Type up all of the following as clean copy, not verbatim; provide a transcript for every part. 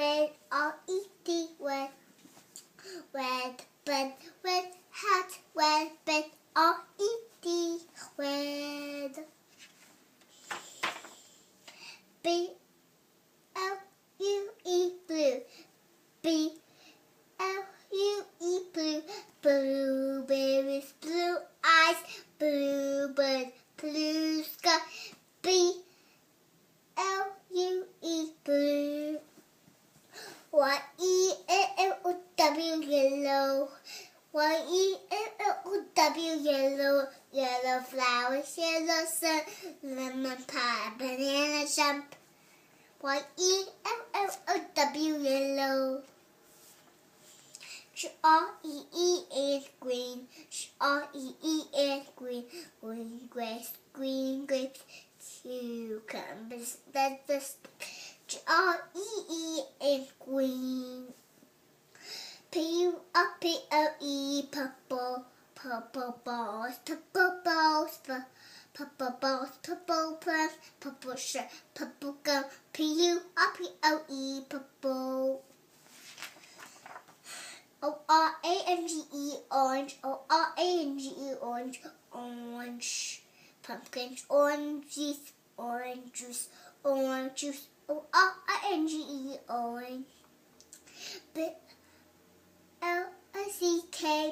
red, R-E-D, red, red, red, red hat, red, red, R-E-D, red. B-L-U-E, blue, B-L-U-E, blue, blueberries, blue eyes, bluebird, blue sky, B-L-U-E, blue. Y-E-L-L-O-W, yellow. Y-E-L-L-O-W, yellow. Yellow flowers, yellow sun, lemon pie, banana jump. Y-E-L-L-O-W, yellow. G-R-E-E is green. G-R-E-E is green. Green grapes, green grapes. Cucumbers, lettuce. G-R-E-E is green. P-U-R-P-L-E, purple. Purple balls, purple balls, purple balls, purple plums, purple shirt, purple gum. P-U-R-P-L-E, purple. O-R-A-N-G-E, orange. O-R-A-N-G-E, orange. Orange. Pumpkins, orange juice, orange juice, orange juice. O-R-I-N-G-E, orange. B-L-A-C-K,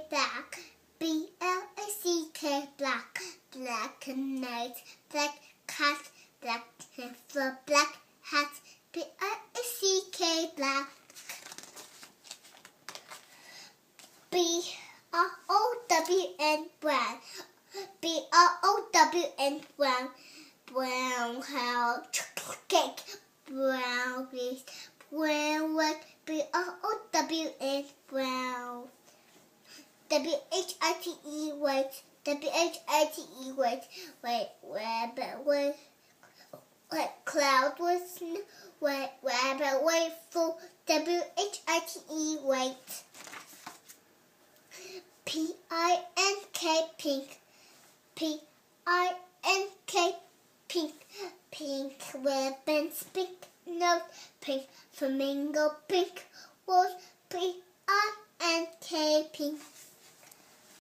black. B-L-A-C-K, black. Black and white, black cat, black heifer, black hat. B-L-A-C-K, black. B-R-O-W-N, brown. B-R-O-W-N, brown. Brown house, chocolate cake, brown grease, brown wood. B-R-O-W-N, brown. W-H-I-T-E, white. W-H-I-T-E, white. White rabbit, white. White cloud with snow. White rabbit, white full. W-H-I-T-E, white. P-I-N-K, pink. P-I-N-K, pink. Pink ribbons, pink nose, pink flamingo, pink rose. P-I-N-K, pink.